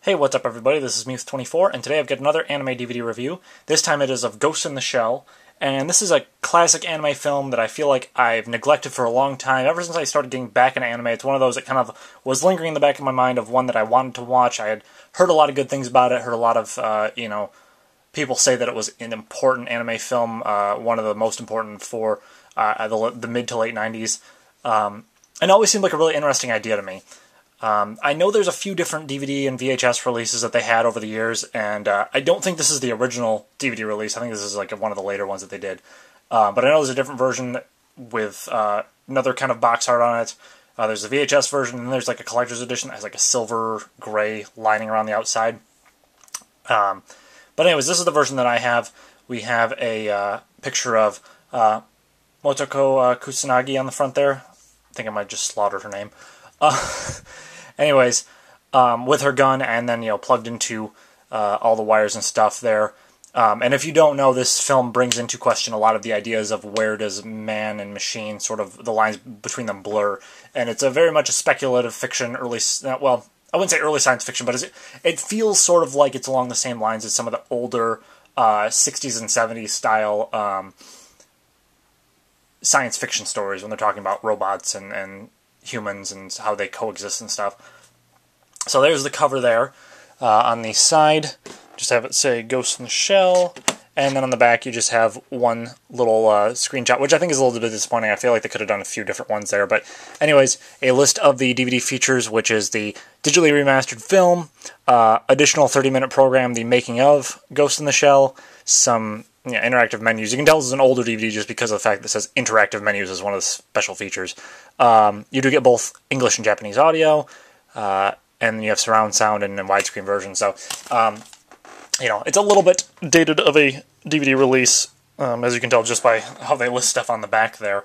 Hey, what's up everybody, this is Muth24, and today I've got another anime DVD review. This time it is of Ghost in the Shell, and this is a classic anime film that I feel like I've neglected for a long time. Ever since I started getting back into anime, it's one of those that kind of was lingering in the back of my mind of one that I wanted to watch. I had heard a lot of good things about it, heard a lot of, people say that it was an important anime film, one of the most important for the mid to late 90s, and it always seemed like a really interesting idea to me. I know there's a few different DVD and VHS releases that they had over the years, and I don't think this is the original DVD release. I think this is like one of the later ones that they did. But I know there's a different version with another kind of box art on it. There's a VHS version, and then there's like a collector's edition that has like a silver-gray lining around the outside. But anyways, this is the version that I have. We have a picture of Motoko Kusanagi on the front there. I think I might just slaughter her name. Anyways, with her gun and then, plugged into all the wires and stuff there. And if you don't know, this film brings into question a lot of the ideas of where does man and machine, sort of the lines between them blur. And it's a very much a speculative fiction, well, I wouldn't say early science fiction, but it feels sort of like it's along the same lines as some of the older 60s and 70s style science fiction stories when they're talking about robots and humans and how they coexist and stuff. So there's the cover there. On the side, just have it say Ghost in the Shell, and then on the back you just have one little screenshot, which I think is a little bit disappointing. I feel like they could have done a few different ones there. But anyways, a list of the DVD features, which is the digitally remastered film, additional 30-minute program, the making of Ghost in the Shell, some interactive menus. You can tell this is an older DVD just because of the fact that it says interactive menus is one of the special features. You do get both English and Japanese audio, and you have surround sound and widescreen version. So, it's a little bit dated of a DVD release, as you can tell just by how they list stuff on the back there.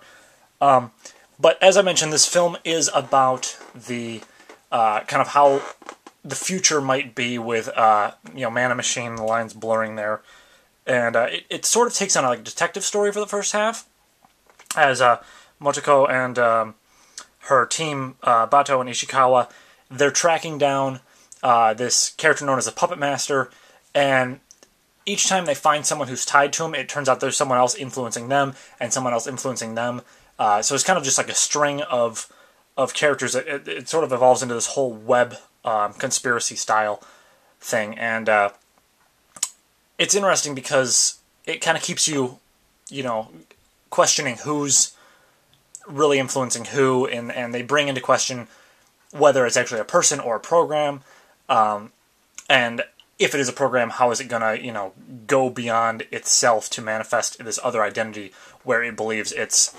But as I mentioned, this film is about the kind of how the future might be with man and machine, the lines blurring there. And it sort of takes on a detective story for the first half, as Motoko and her team, Bato and Ishikawa, they're tracking down this character known as a Puppet Master, and each time they find someone who's tied to him, it turns out there's someone else influencing them, and someone else influencing them. So it's kind of just like a string of characters. It sort of evolves into this whole web conspiracy-style thing, and it's interesting because it kind of keeps you, questioning who's really influencing who, and they bring into question whether it's actually a person or a program, and if it is a program, how is it going to, go beyond itself to manifest this other identity where it believes it's,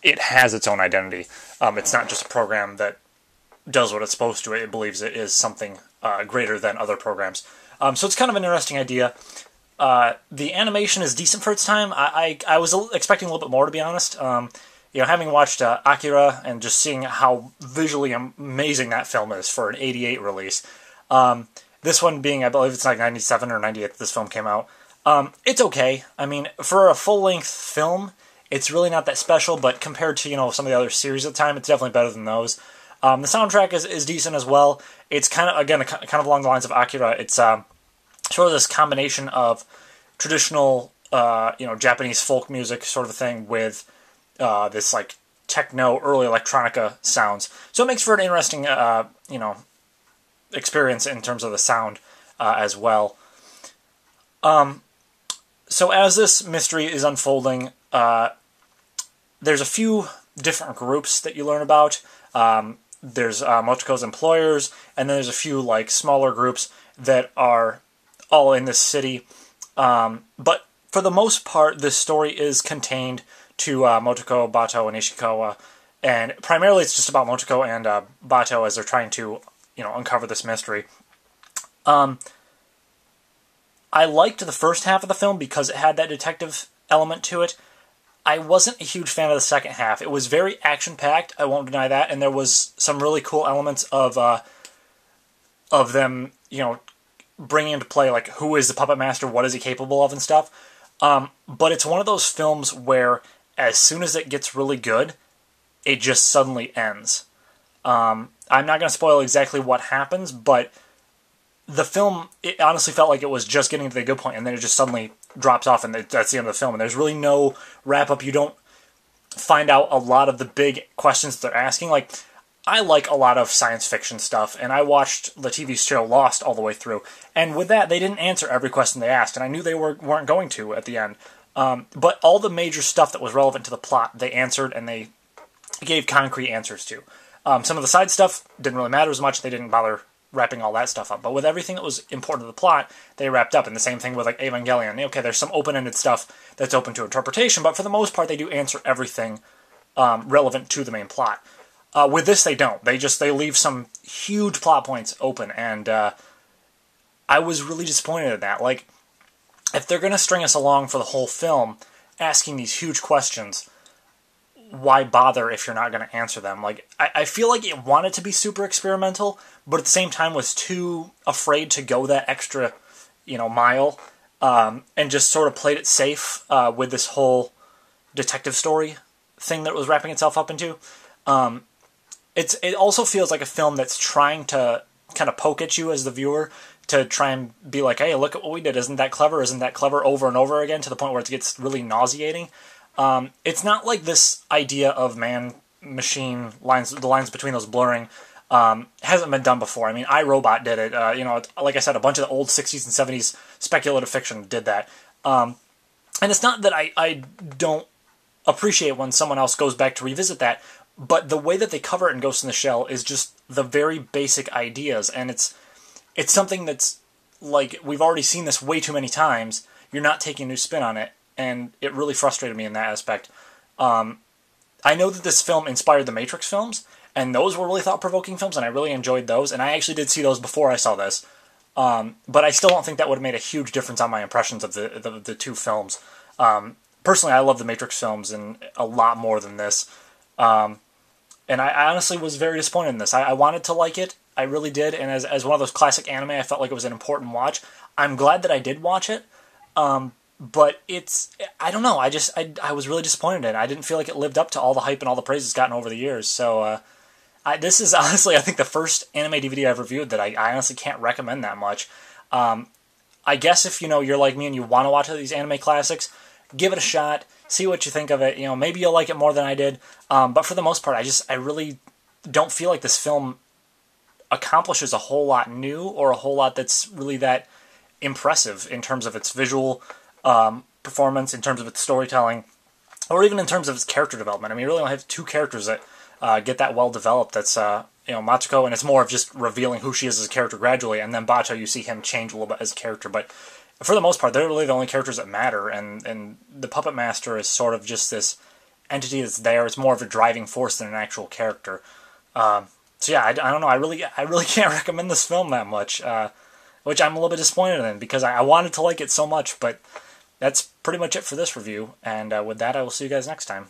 it has its own identity. It's not just a program that does what it's supposed to. It believes it is something greater than other programs. So it's kind of an interesting idea. The animation is decent for its time. I was expecting a little bit more, to be honest. Having watched Akira and just seeing how visually amazing that film is for an '88 release. This one being, I believe it's like 97 or 98 that this film came out. It's okay. I mean, for a full-length film, it's really not that special, but compared to, some of the other series at the time, it's definitely better than those. The soundtrack is decent as well. It's kind of, again, kind of along the lines of Akira. It's sort of this combination of traditional, Japanese folk music sort of a thing with this, techno, early electronica sounds. So it makes for an interesting, experience in terms of the sound as well. So as this mystery is unfolding, there's a few different groups that you learn about. There's Motoko's employers, and then there's a few smaller groups that are all in this city. But for the most part, this story is contained to Motoko, Bato, and Ishikawa, and primarily it's just about Motoko and Bato as they're trying to, uncover this mystery. I liked the first half of the film because it had that detective element to it. I wasn't a huge fan of the second half. It was very action-packed, I won't deny that, and there was some really cool elements of them, bringing into play, who is the Puppet Master, what is he capable of, and stuff. But it's one of those films where, as soon as it gets really good, it just suddenly ends. I'm not going to spoil exactly what happens, but the film, it honestly felt like it was just getting to the good point, and then it just suddenly drops off, and that's the end of the film. And there's really no wrap up. You don't find out a lot of the big questions they're asking. Like, I like a lot of science fiction stuff, and I watched the TV show Lost all the way through. And with that, they didn't answer every question they asked, and I knew they weren't going to at the end. But all the major stuff that was relevant to the plot, they answered, and they gave concrete answers to. Some of the side stuff didn't really matter as much. They didn't bother wrapping all that stuff up. But with everything that was important to the plot, they wrapped up. And the same thing with like Evangelion. Okay, there's some open-ended stuff that's open to interpretation, but for the most part, they do answer everything relevant to the main plot. With this, they don't. They leave some huge plot points open, and I was really disappointed in that. Like, if they're going to string us along for the whole film, asking these huge questions, why bother if you're not going to answer them? Like, I feel like it wanted to be super experimental, but at the same time was too afraid to go that extra, mile, and just sort of played it safe with this whole detective story thing that it was wrapping itself up into. It also feels like a film that's trying to kind of poke at you as the viewer to try and be like, hey, look at what we did. Isn't that clever? Isn't that clever? Over and over again, to the point where it gets really nauseating. It's not like this idea of man-machine lines, the lines between those blurring, hasn't been done before. I mean, iRobot did it. Like I said, a bunch of the old 60s and 70s speculative fiction did that. And it's not that I don't appreciate when someone else goes back to revisit that, but the way that they cover it in Ghost in the Shell is just the very basic ideas, and it's something that's like, we've already seen this way too many times. You're not taking a new spin on it, and it really frustrated me in that aspect. I know that this film inspired the Matrix films, and those were really thought-provoking films, and I really enjoyed those, and I actually did see those before I saw this. But I still don't think that would have made a huge difference on my impressions of the two films. Personally, I love the Matrix films and a lot more than this. And I honestly was very disappointed in this. I wanted to like it. I really did. And as one of those classic anime, I felt like it was an important watch. I'm glad that I did watch it. But I don't know. I was really disappointed in it. I didn't feel like it lived up to all the hype and all the praise it's gotten over the years. So, this is honestly, I think, the first anime DVD I've reviewed that I honestly can't recommend that much. I guess if, you're like me and you want to watch these anime classics, give it a shot, see what you think of it. Maybe you'll like it more than I did. But for the most part, I really don't feel like this film accomplishes a whole lot new or a whole lot that's really that impressive in terms of its visual performance, in terms of its storytelling, or even in terms of its character development. I mean, you really only have two characters that get that well developed. That's Matsuko, and it's more of just revealing who she is as a character gradually, and then Bato, you see him change a little bit as a character, but for the most part, they're really the only characters that matter, and the Puppet Master is sort of just this entity that's there. It's more of a driving force than an actual character. So yeah, I don't know. I really can't recommend this film that much, which I'm a little bit disappointed in, because I wanted to like it so much. But that's pretty much it for this review, and with that, I will see you guys next time.